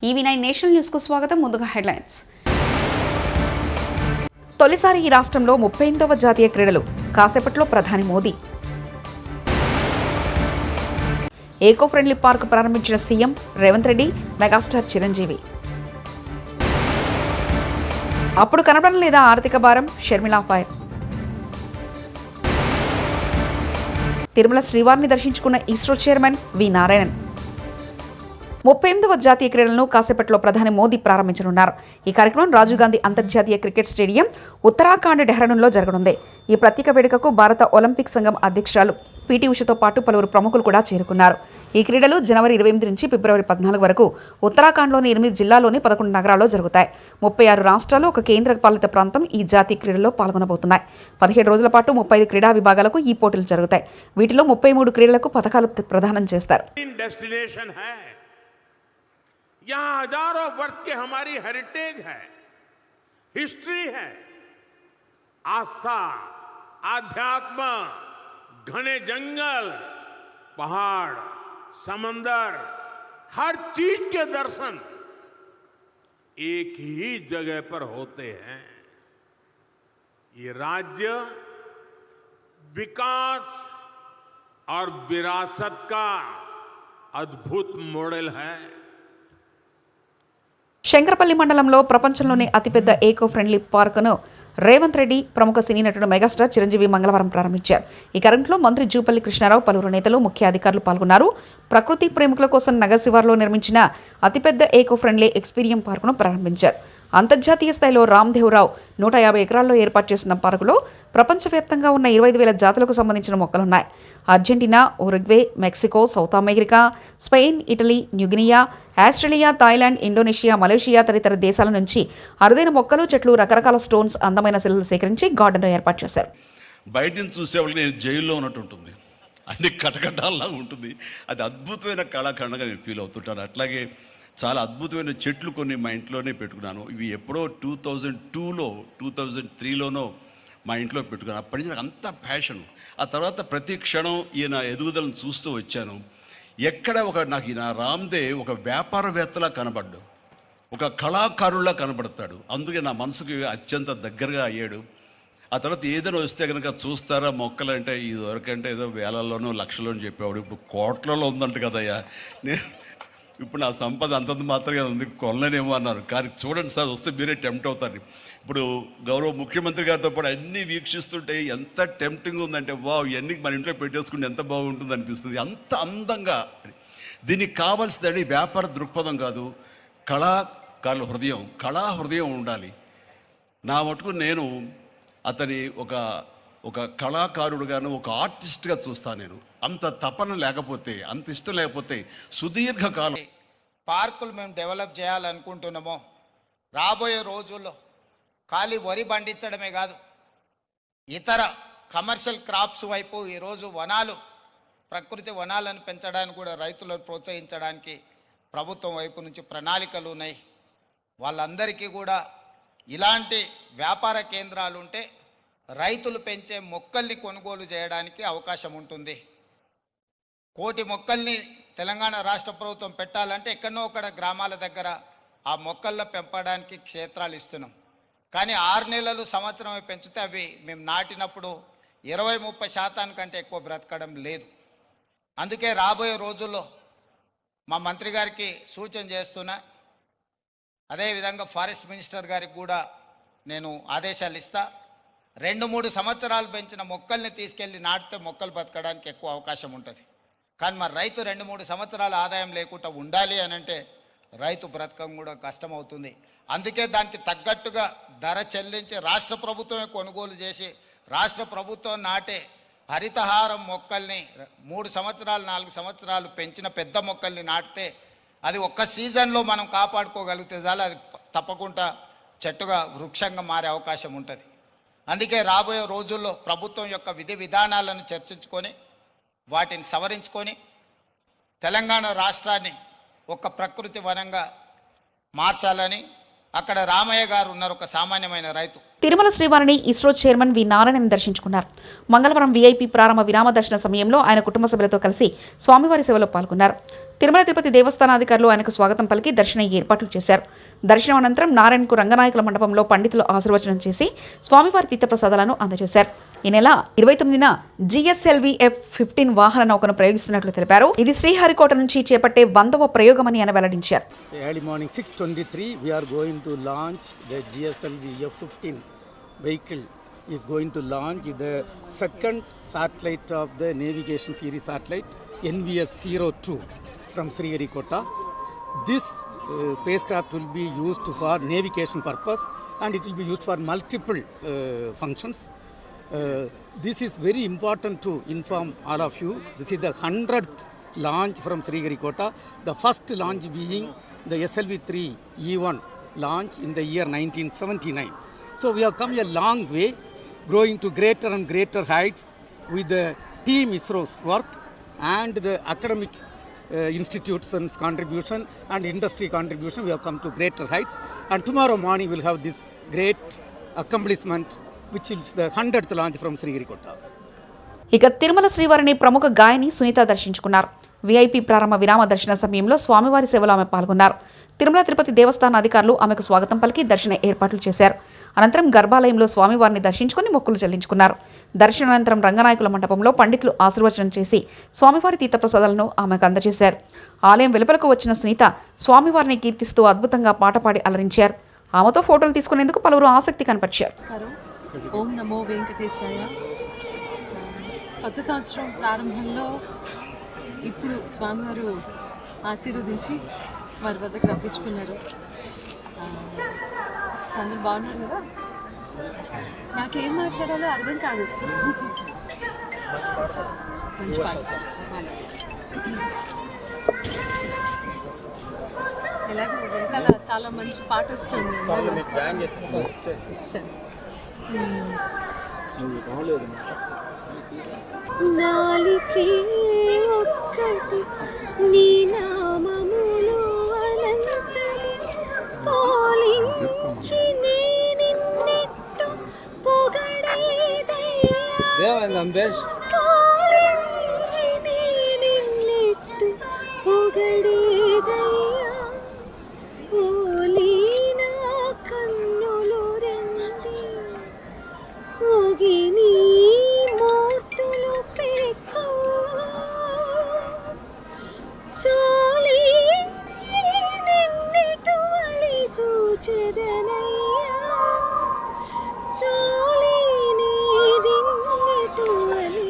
ఈవీ9 national news కు స్వాగతం. ముందుగా హెడ్లైన్స్. తొలిసారి ఈ రాష్ట్రంలో 38వ జాతీయ క్రీడలు. కాసేపట్లో ప్రధాని మోదీ. ఏకో ఫ్రెండ్లీ పార్క్ ప్రారంభించిన సీఎం రేవంత్ రెడ్డి, మెగాస్టార్ చిరంజీవి. అప్పుడు కనబడడం లేదా ఆర్థిక భారం, షర్మిలా ఫైర్. తిరుమల శ్రీవారిని దర్శించుకున్న ఇస్రో చైర్మన్ వి నారాయణన్. 38వ జాతీయ క్రీడలను కాసేపట్లో ప్రధాని మోదీ ప్రారంభించనున్నారు. ఈ కార్యక్రమం రాజీవ్ గాంధీ అంతర్జాతీయ క్రికెట్ స్టేడియం, ఉత్తరాఖండ్ డెహ్రాడూన్లో జరగనుంది. ఈ ప్రత్యేక వేడుకకు భారత ఒలింపిక్ సంఘం అధ్యక్షురాలు పీటీ ఉషతో పాటు పలువురు ప్రముఖులు కూడా చేరుకున్నారు. ఈ క్రీడలు జనవరి 28 నుంచి ఫిబ్రవరి 14 వరకు ఉత్తరాఖండ్లోని 8 జిల్లాల్లోని 11 నగరాల్లో జరుగుతాయి. 36 రాష్ట్రాలు, ఒక కేంద్ర పాలిత ప్రాంతం ఈ జాతీయ క్రీడల్లో పాల్గొనబోతున్నాయి. 17 రోజుల పాటు 35 క్రీడా విభాగాలకు ఈ పోటీలు జరుగుతాయి. వీటిలో 33 క్రీడలకు పథకాలు ప్రదానం చేస్తారు. यहाँ हजारों वर्ष की हमारी हेरिटेज है, हिस्ट्री है, आस्था, आध्यात्म, घने जंगल, पहाड़, समंदर, हर चीज के दर्शन एक ही जगह पर होते हैं. ये राज्य विकास और विरासत का अद्भुत मॉडल है. శంకరపల్లి మండలంలో ప్రపంచంలోనే అతిపెద్ద ఏకో ఫ్రెండ్లీ పార్కును రేవంత్ రెడ్డి, ప్రముఖ సినీ నటుడు మెగాస్టార్ చిరంజీవి మంగళవారం ప్రారంభించారు. ఈ కార్యక్రమంలో మంత్రి జూపల్లి కృష్ణారావు, పలువురు నేతలు, ముఖ్య అధికారులు పాల్గొన్నారు. ప్రకృతి ప్రేమికుల కోసం నగర్ శివార్లో నిర్మించిన అతిపెద్ద ఏకో ఫ్రెండ్లీ ఎక్స్పీరియం పార్కును ప్రారంభించారు. అంతర్జాతీయ స్థాయిలో రామ్దేవ్రావు 150 ఎకరాల్లో ఏర్పాటు చేసిన పార్కులో ప్రపంచవ్యాప్తంగా ఉన్న 25,000 జాతులకు సంబంధించిన మొక్కలున్నాయి. Argentina, Uruguay, Mexico, south America, Spain, Italy, New Guinea, Australia, Thailand, Indonesia, Malaysia తదితర దేశాల నుంచి అరుదైన మొక్కలు, చెట్లు, రకరకాల స్టోన్స్, అందమైన శిలలు సేకరించి గార్డెన్లో ఏర్పాటు చేశారు. బయట నుంచి చూసేవాళ్ళకి నేను జైల్లో ఉన్నట్టు ఉంటుంది, అన్ని కటకటాల్లా ఉంటుంది. అది అద్భుతమైన కళాఖండగా నేను ఫీల్ అవుతుంటాను. అట్లాగే చాలా అద్భుతమైన చెట్లు కొన్ని మా ఇంట్లోనే పెట్టుకున్నాను. ఇవి ఎప్పుడో 2002లో 2003లోనో మా ఇంట్లో పెట్టుకున్నాను. అప్పటి నుంచి నాకు అంత ప్యాషన్. ఆ తర్వాత ప్రతి క్షణం ఈయన ఎదుగుదలను చూస్తూ వచ్చాను. ఎక్కడ నాకు ఈయన రామ్దేవ్ ఒక వ్యాపారవేత్తలా కనబడ్డాడు, ఒక కళాకారుల్లా కనబడతాడు. అందుకే నా మనసుకి అత్యంత దగ్గరగా అయ్యాడు. ఆ తర్వాత ఏదైనా వస్తే కనుక చూస్తారా మొక్కలు అంటే ఇదివరకంటే ఏదో వేలల్లోనో లక్షల్లోనూ చెప్పేవాడు. ఇప్పుడు కోట్లలో ఉందంట కదయ్యా. ఇప్పుడు నా సంపద అంతంత మాత్రమే ఉంది, కొనలేనేమో అన్నారు. కానీ చూడండి సార్, వస్తే మీరే టెంప్ట్ అవుతారు. ఇప్పుడు గౌరవ ముఖ్యమంత్రి గారితో పాటు అన్నీ వీక్షిస్తుంటే ఎంత టెంప్టింగ్ ఉందంటే, వావ్, ఇవన్నీ మన ఇంట్లో పెట్టేసుకుంటే ఎంత బాగుంటుంది అనిపిస్తుంది. అంత అందంగా. దీనికి కావాల్సిందని వ్యాపార దృక్పథం కాదు, కళాకారుల హృదయం, కళా హృదయం ఉండాలి. నా మటుకు నేను అతని ఒక కళాకారుడుగాను, ఒక ఆర్టిస్ట్గా చూస్తాను. నేను అంత తపన లేకపోతే, అంత ఇష్టం లేకపోతే సుదీర్ఘకాలం పార్కులు మేము డెవలప్ చేయాలనుకుంటున్నామో, రాబోయే రోజుల్లో ఖాళీ వరి పండించడమే కాదు, ఇతర కమర్షియల్ క్రాప్స్ వైపు ఈరోజు వనాలు, ప్రకృతి వనాలను పెంచడానికి కూడా రైతులను ప్రోత్సహించడానికి ప్రభుత్వం వైపు నుంచి ప్రణాళికలు ఉన్నాయి. వాళ్ళందరికీ కూడా ఇలాంటి వ్యాపార కేంద్రాలు ఉంటే రైతులు పెంచే మొక్కల్ని కొనుగోలు చేయడానికి అవకాశం ఉంటుంది. 1,000 మొక్కల్ని తెలంగాణ రాష్ట్ర ప్రభుత్వం పెట్టాలంటే ఎక్కడనో ఒకడ గ్రామాల దగ్గర ఆ మొక్కల్లో పెంపడానికి క్షేత్రాలు ఇస్తున్నాం. కానీ 6 నెలలు, సంవత్సరమే పెంచితే అవి మేము నాటినప్పుడు 20-30% కంటే ఎక్కువ బ్రతకడం లేదు. అందుకే రాబోయే రోజుల్లో మా మంత్రి గారికి సూచన చేస్తున్నా, అదేవిధంగా ఫారెస్ట్ మినిస్టర్ గారికి కూడా నేను ఆదేశాలు ఇస్తా. 2-3 సంవత్సరాలు పెంచిన మొక్కల్ని తీసుకెళ్ళి నాటితే మొక్కలు బతకడానికి ఎక్కువ అవకాశం ఉంటుంది. కానీ మరి రైతు 2-3 సంవత్సరాల ఆదాయం లేకుండా ఉండాలి అని అంటే రైతు బ్రతకం కూడా కష్టమవుతుంది. అందుకే దానికి తగ్గట్టుగా ధర చెల్లించి రాష్ట్ర ప్రభుత్వమే కొనుగోలు చేసి రాష్ట్ర ప్రభుత్వం నాటే హరితహారం మొక్కల్ని 3 సంవత్సరాలు 4 సంవత్సరాలు పెంచిన పెద్ద మొక్కల్ని నాటితే అది ఒక్క సీజన్లో మనం కాపాడుకోగలిగితే చాలు, అది తప్పకుండా చెట్టుగా, వృక్షంగా మారే అవకాశం ఉంటుంది. అందుకే రాబోయే రోజుల్లో ప్రభుత్వం యొక్క విధి విధానాలను చర్చించుకొని వాటిని సవరించుకొని తెలంగాణ రాష్ట్రాన్ని ఒక ప్రకృతి వనంగా మార్చాలని, అక్కడ రామయ్య గారు ఉన్నారు, ఒక సామాన్యమైన రైతు. తిరుమల శ్రీవారిని ఇస్రో చైర్మన్ వి నారాయణన్ దర్శించుకున్నారు. మంగళవారం వీఐపీ ప్రారంభ విరామ దర్శన సమయంలో ఆయన కుటుంబ సభ్యులతో కలిసి స్వామివారి సేవలో పాల్గొన్నారు. తిరుమల తిరుపతి దేవస్థానాధికారులు ఆయనకు స్వాగతం పలికి దర్శన ఏర్పాట్లు చేశారు. దర్శనం అనంతరం నారాయణకు రంగనాయకుల మండపంలో పండితులు ఆశీర్వచనం చేసి స్వామివారి తీర్థప్రసాదాలను అందజేశారు. ఈ నెల 29న GSLV F-15 వాహన నౌకను ప్రయోగిస్తున్నట్లు తెలిపారు. ఇది శ్రీహరికోట నుంచి చేపట్టే 100వ ప్రయోగమని ఆయన వెల్లడించారు. Early morning 6:23 we are going to launch the GSLV F-15 vehicle is going to launch the second satellite of the navigation series satellite NVS-02 from Sriharikota. This spacecraft will be used for navigation purpose and it will be used for multiple functions. This is very important to inform all of you. This is the 100th launch from Sriharikota, the first launch being the SLV-3 E1 launch in the year 1979. So we have come a long way, growing to greater and greater heights with the team ISRO's work and the academic institutes and contribution and industry contribution. We have come to greater heights, and tomorrow morning we'll have this great accomplishment, which is the 100th launch from Sriharikota. ఇక తిరుమల శ్రీవారిని ప్రముఖ గాయని సునీత దర్శించుకున్నారు. VIP ప్రారంభ విరామ దర్శన సమయంలో స్వామివారి సేవలో ఆమె పాల్గొన్నారు. తిరుమల తిరుపతి దేవస్థాన అధికారులు ఆమెకు స్వాగతం పలికి దర్శన ఏర్పాట్లు చేశారు. అనంతరం గర్భాలయంలో స్వామివారిని దర్శించుకుని మొక్కులు చెల్లించుకున్నారు. దర్శనానంతరం రంగనాయకుల మండపంలో పండితులు ఆశీర్వచనం చేసి స్వామివారి తీర్థప్రసాదాలను ఆమెకు అందజేశారు. ఆలయం వెలుపలకు వచ్చిన సునీత స్వామివారిని కీర్తిస్తూ అద్భుతంగా పాట పాడి అలరించారు. ఆమెతో ఫోటోలు తీసుకునేందుకు పలువురు ఆసక్తి కనపరిచారు. ఓం నమో వెంకటేశాయ. కొత్త సంవత్సరం ప్రారంభంలో ఇప్పుడు స్వామివారు ఆశీర్వదించి వారి వద్దకు రప్పించుకున్నారు. సో అందరు బాగున్నారు కదా. నాకేం మాట్లాడాలో అర్థం కాదు. మంచి పాట ఎలాగో వెనకాల చాలా మంచి పాట వస్తుంది. సరే నాలికే ఒక్కటి నీ నామములు అనంతము పాలించి నిన్నెట్టు పొగడేదయ్యా పాలించి నిన్నెట్టు పొగడేదయ్యా ఓలీ నా కన్నులు రెండి ఓగిని మూర్తులు పెక్కు సోలి నిన్నెటు వలి చూచెదనయ్యా సోలి నిన్నెటు వలి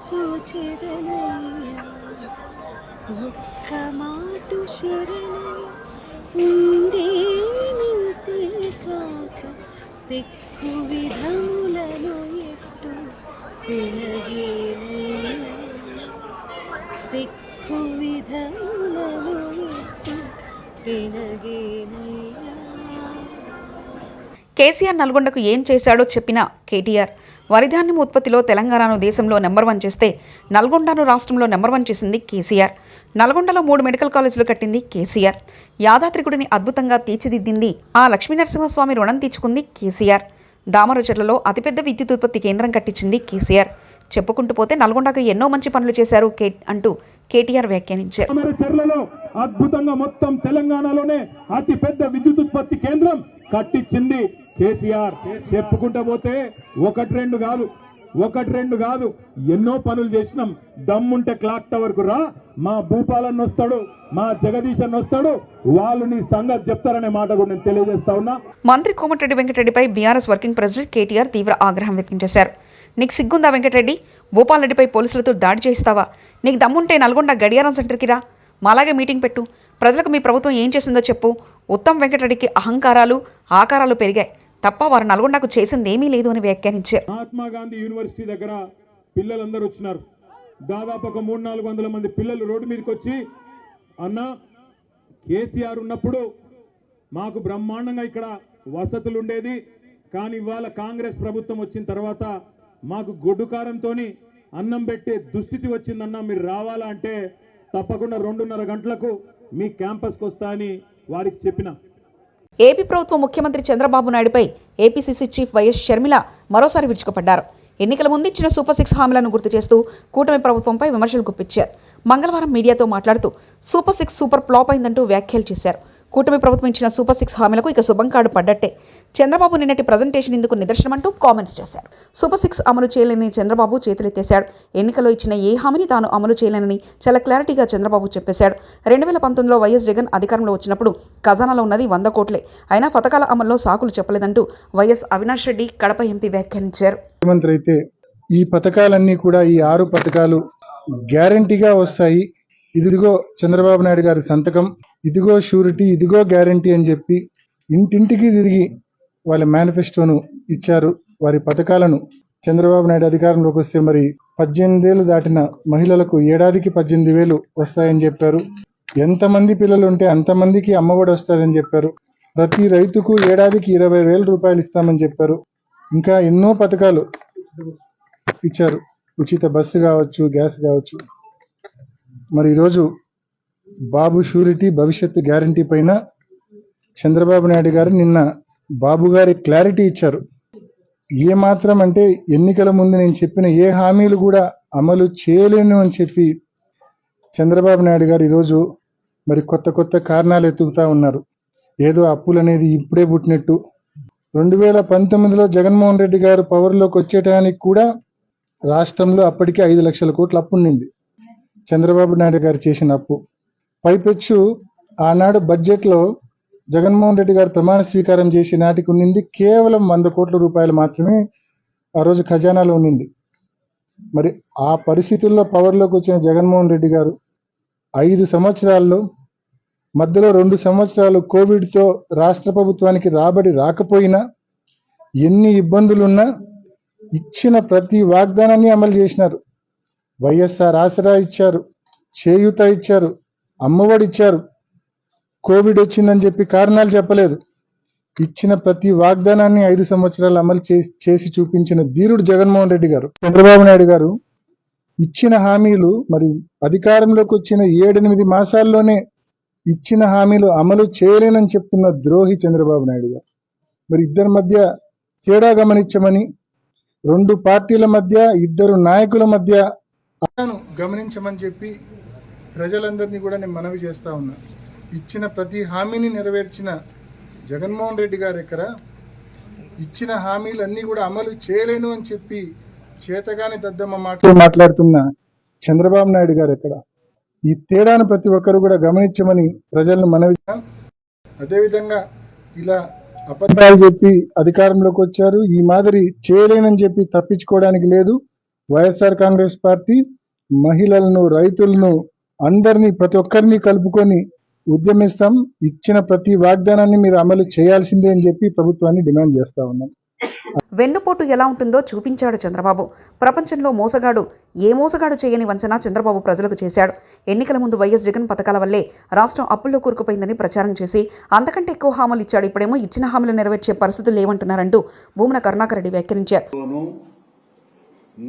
చూచెదనయ్యా ఒక్క మాటు శరణై ఉండే నింతే కాక పెక్కు విధములను ఎట్టు పెనగేనయ్యా పెక్కు విధములను ఎట్టు పెనగేనయ్యా. కేసీఆర్ నల్గొండకు ఏం చేశాడో చెప్పిన కేటీఆర్ వరిధాన్యం ఉత్పత్తిలో తెలంగాణను దేశంలో నెంబర్ 1 చేస్తే నల్గొండను రాష్ట్రంలో నెంబర్ 1 చేసింది కేసీఆర్. నల్గొండలో 3 మెడికల్ కాలేజీలు కట్టింది కేసీఆర్. యాదాద్రిగుడిని అద్భుతంగా తీర్చిదిద్దింది ఆ లక్ష్మీనరసింహస్వామి రుణం తీర్చుకుంది కేసీఆర్. దామరచెర్లలో అతిపెద్ద విద్యుత్ ఉత్పత్తి కేంద్రం కట్టించింది కేసీఆర్. చెప్పుకుంటూ పోతే నల్గొండకు ఎన్నో మంచి పనులు చేశారు అంటూ కేటీఆర్ వ్యాఖ్యానించారు. దామరచెర్లలో అద్భుతంగా మొత్తం తెలంగాణలోనే అతిపెద్ద విద్యుత్ ఉత్పత్తి కేంద్రం కట్టించింది కేసీఆర్. చెప్పుకుంటూ పోతే ఒకటి రెండు కాదు ఎన్నో పనులు చేసినాం. దమ్ముంటే క్లాక్ టవర్ కు రా, మా భూపాలన్న వస్తాడు, మా జగదీశన్ వస్తాడు, వాళ్ళు నీ సంగతి చెప్తారనే మాట కూడా నేను తెలియజేస్తా ఉన్నా. మంత్రి కోమటిరెడ్డి వెంకటరెడ్డిపై బీఆర్ఎస్ వర్కింగ్ ప్రెసిడెంట్ కేటీఆర్ తీవ్ర ఆగ్రహం వ్యక్తం చేశారు. నీకు సిగ్గుందా వెంకటరెడ్డి? భూపాల్ రెడ్డిపై పోలీసులతో దాడి చేయిస్తావా? నీకు దమ్ముంటే నల్గొండ గడియారం సెంటర్కి రా, మాలాగే మీటింగ్ పెట్టు, ప్రజలకు మీ ప్రభుత్వం ఏం చేసిందో చెప్పు. ఉత్తమ్ వెంకటరెడ్డికి అహంకారాలు ఆకారాలు పెరిగాయి తప్ప వారు నల్గొండకు చేసిందేమీ లేదు అని వ్యాఖ్యానించారు. మహాత్మా గాంధీ యూనివర్సిటీ దగ్గర పిల్లలందరూ వచ్చినారు. దాదాపు ఒక 300-400 మంది పిల్లలు రోడ్డు మీదకి వచ్చి, అన్న కేసీఆర్ ఉన్నప్పుడు మాకు బ్రహ్మాండంగా ఇక్కడ వసతులు ఉండేది, కానీ ఇవాళ కాంగ్రెస్ ప్రభుత్వం వచ్చిన తర్వాత మాకు గొడ్డుకారంతో అన్నం పెట్టే దుస్థితి వచ్చిందన్న, మీరు రావాలా అంటే తప్పకుండా 2:30 గంటలకు మీ క్యాంపస్కి వస్తా అని వారికి చెప్పిన. ఏపీ ప్రభుత్వం ముఖ్యమంత్రి చంద్రబాబు నాయుడుపై ఏపీసీసీ చీఫ్ వైఎస్ షర్మిల మరోసారి విరుచుకుపడ్డారు. ఎన్నికల ముందు ఇచ్చిన సూపర్ 6 హామీలను గుర్తు చేస్తూ కూటమి ప్రభుత్వంపై విమర్శలు గుప్పించారు. మంగళవారం మీడియాతో మాట్లాడుతూ సూపర్ 6 సూపర్ ఫ్లాప్ అయిందంటూ వ్యాఖ్యలు చేశారు. కూటమి ప్రభుత్వం ఇచ్చిన సూపర్ 6 హామీలకు ఇక శుభం కార్డు పడ్డట్టే. చంద్రబాబు నిన్నటి ప్రజెంటేషన్ ఇందుకు నిదర్శనమంటూ కామెంట్స్ చేశారు. సూపర్ 6 అమలు చేయలేని చంద్రబాబు చేతులెత్తేశాడు. ఎన్నికల్లో ఇచ్చిన ఏ హామీని తాను అమలు చేయలేనని చాలా క్లారిటీగా చంద్రబాబు చెప్పేశాడు. 2019లో వైఎస్ జగన్ అధికారంలో వచ్చినప్పుడు ఖజానాలో ఉన్నది 100 కోట్లే. అయినా పథకాల అమల్లో సాకులు చెప్పలేదంటూ వైఎస్ అవినాష్ రెడ్డి కడప ఎంపీ వ్యాఖ్యానించారు. ముఖ్యమంత్రి అయితే ఈ పథకాలన్నీ కూడా ఈ 6 పథకాలు గ్యారంటీగా వస్తాయి. ఇదిగో చంద్రబాబు నాయుడు గారి సంతకం, ఇదిగో షూరిటీ, ఇదిగో గ్యారంటీ అని చెప్పి ఇంటింటికి తిరిగి వాళ్ళ మేనిఫెస్టోను ఇచ్చారు. వారి పథకాలను చంద్రబాబు నాయుడు అధికారంలోకి వస్తే మరి 18 ఏళ్ళు దాటిన మహిళలకు ఏడాదికి 18,000 వస్తాయని చెప్పారు. ఎంతమంది పిల్లలు ఉంటే అంతమందికి అమ్మఒడి వస్తుందని చెప్పారు. ప్రతి రైతుకు ఏడాదికి 20,000 రూపాయలు ఇస్తామని చెప్పారు. ఇంకా ఎన్నో పథకాలు ఇచ్చారు. ఉచిత బస్సు కావచ్చు, గ్యాస్ కావచ్చు. మరి ఈరోజు బాబు షూరిటీ భవిష్యత్తు గ్యారంటీ పైన చంద్రబాబు నాయుడు గారు నిన్న బాబు గారి క్లారిటీ ఇచ్చారు. ఏ మాత్రం అంటే ఎన్నికల ముందు నేను చెప్పిన ఏ హామీలు కూడా అమలు చేయలేను అని చెప్పి చంద్రబాబు నాయుడు గారు ఈరోజు మరి కొత్త కొత్త కారణాలు ఎత్తుకుతా ఉన్నారు. ఏదో అప్పులు అనేది ఇప్పుడే పుట్టినట్టు. 2019లో జగన్మోహన్ రెడ్డి గారు పవర్లోకి వచ్చేటానికి కూడా రాష్ట్రంలో అప్పటికే 5 లక్షల కోట్ల అప్పు ఉండింది. చంద్రబాబు నాయుడు గారు చేసిన అప్పు పైపెచ్చు ఆనాడు బడ్జెట్లో జగన్మోహన్ రెడ్డి గారు ప్రమాణ స్వీకారం చేసే నాటికి ఉన్నింది కేవలం 100 కోట్ల రూపాయలు మాత్రమే ఆ రోజు ఖజానాలో ఉన్నింది. మరి ఆ పరిస్థితుల్లో పవర్లోకి వచ్చిన జగన్మోహన్ రెడ్డి గారు 5 సంవత్సరాల్లో మధ్యలో 2 సంవత్సరాలు కోవిడ్తో రాష్ట్ర ప్రభుత్వానికి రాబడి రాకపోయినా ఎన్ని ఇబ్బందులున్నా ఇచ్చిన ప్రతి వాగ్దానాన్ని అమలు చేసినారు. వైఎస్ఆర్ ఆసరా ఇచ్చారు, చేయూత ఇచ్చారు, అమ్మఒడి ఇచ్చారు. కోవిడ్ వచ్చిందని చెప్పి కారణాలు చెప్పలేదు. ఇచ్చిన ప్రతి వాగ్దానాన్ని 5 సంవత్సరాలు అమలు చేసి చూపించిన ధీరుడు జగన్మోహన్ రెడ్డి గారు. చంద్రబాబు నాయుడు గారు ఇచ్చిన హామీలు మరి అధికారంలోకి వచ్చిన 7-8 మాసాల్లోనే ఇచ్చిన హామీలు అమలు చేయలేనని చెప్తున్న ద్రోహి చంద్రబాబు నాయుడు గారు. మరి ఇద్దరి మధ్య తేడా గమనించమని, 2 పార్టీల మధ్య 2 నాయకుల మధ్య గమనించమని చెప్పి ప్రజలందరినీ కూడా నేను మనవి చేస్తా ఉన్నా. ఇచ్చిన ప్రతి హామీని నెరవేర్చిన జగన్మోహన్ రెడ్డి గారు ఎక్కడ ఇచ్చిన హామీలన్నీ కూడా అమలు చేయలేను అని చెప్పి చేతగాని దద్దమ్మ మాట్లాడుతున్న చంద్రబాబు నాయుడు గారు ఎక్కడ? ఈ తేడాను ప్రతి ఒక్కరు కూడా గమనించమని ప్రజలను మనవి. అదేవిధంగా ఇలా అబద్ధాలు చెప్పి అధికారంలోకి వచ్చారు. ఈ మాదిరి చేయలేనని చెప్పి తప్పించుకోవడానికి లేదు. వైఎస్ఆర్ కాంగ్రెస్ పార్టీ మహిళలను, రైతులను, అందరినీ, ప్రతి ఒక్కరిని కలుపుకొని ఉద్యమిస్తాం. ఇచ్చిన ప్రతి వాగ్దానాన్ని మీరు అమలు చేయాల్సిందే అని చెప్పి ప్రభుత్వాన్ని డిమాండ్ చేస్తా ఉన్నాం. వెన్నుపోటు ఎలా ఉంటుందో చూపించాడు చంద్రబాబు. ప్రపంచంలో మోసగాడు ఏ మోసగాడు చేయని వంచన చంద్రబాబు ప్రజలకు చేశాడు. ఎన్నికల ముందు వైఎస్ జగన్ పథకాల వల్లే రాష్ట్రం అప్పుల్లో కూరుకుపోయిందని ప్రచారం చేసి అంతకంటే ఎక్కువ హామీలు ఇచ్చాడు. ఇప్పుడేమో ఇచ్చిన హామీలు నెరవేర్చే పరిస్థితులు లేవంటున్నారంటూ భూమన కరుణాకర్ రెడ్డి వ్యాఖ్యానించారు.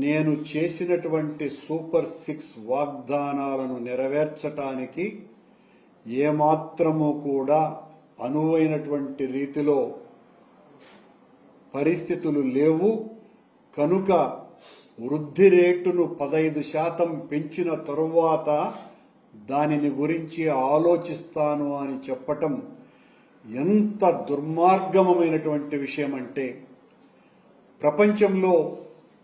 నేను చేసినటువంటి సూపర్ 6 వాగ్దానాలను నెరవేర్చటానికి ఏమాత్రము కూడా అనువైనటువంటి రీతిలో పరిస్థితులు లేవు. కనుక వృద్ధి రేటును 15% పెంచిన తరువాత దానిని గురించి ఆలోచిస్తాను అని చెప్పటం ఎంత దుర్మార్గమైనటువంటి విషయం అంటే, ప్రపంచంలో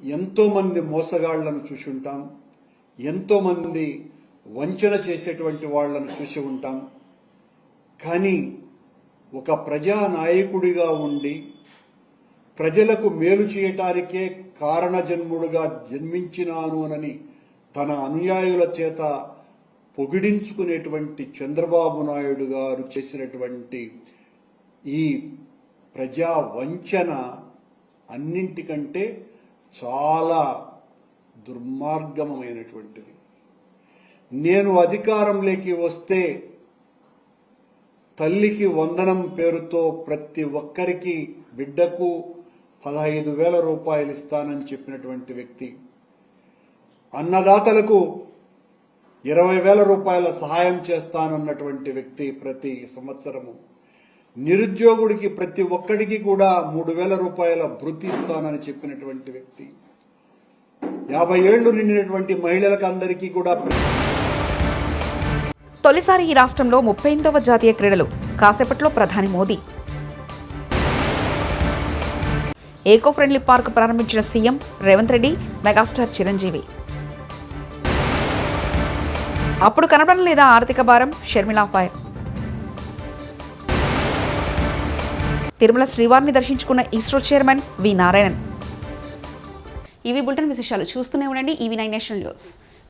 ఎంతోమంది మోసగాళ్లను చూసి ఉంటాం, ఎంతోమంది వంచన చేసేటువంటి వాళ్లను చూసి ఉంటాం. కానీ ఒక ప్రజానాయకుడిగా ఉండి ప్రజలకు మేలు చేయటానికే కారణజన్ముడుగా జన్మించినాను అని తన అనుయాయుల చేత పొగిడించుకునేటువంటి చంద్రబాబు నాయుడు గారు చేసినటువంటి ఈ ప్రజా వంచన అన్నింటికంటే చాలా దుర్మార్గమైనటువంటిది. నేను అధికారంలోకి వస్తే తల్లికి వందనం పేరుతో ప్రతి ఒక్కరికి, బిడ్డకు 15,000 రూపాయలు ఇస్తానని చెప్పినటువంటి వ్యక్తి, అన్నదాతలకు 20,000 రూపాయల సహాయం చేస్తానన్నటువంటి వ్యక్తి, ప్రతి సంవత్సరము నిరుద్యోగుడికి ప్రతి ఒక్కడికి కూడా 3,000 రూపాయల భృతి ఇస్తానని చెప్పినటువంటి వ్యక్తి, 50 ఏళ్లు నిండినటువంటి మహిళలకు అందరికీ కూడా తొలిసారి ఈ రాష్ట్రంలో 38వ జాతీయ క్రీడలు కాసేపట్లో ప్రధాని మోదీ. ఏకో ఫ్రెండ్లీ పార్క్ ప్రారంభించిన సీఎం రేవంత్ రెడ్డి, మెగాస్టార్ చిరంజీవి. అప్పుడు కనపడడం లేదా ఆర్థిక భారం, షర్మిలా ఫైర్. తిరుమల శ్రీవారిని దర్శించుకున్న ఇస్రో చైర్మన్ వి నారాయణన్. ఇవి బులెటిన్ విశేషాలు. చూస్తూనే ఉండండి EV9 నేషనల్ న్యూస్.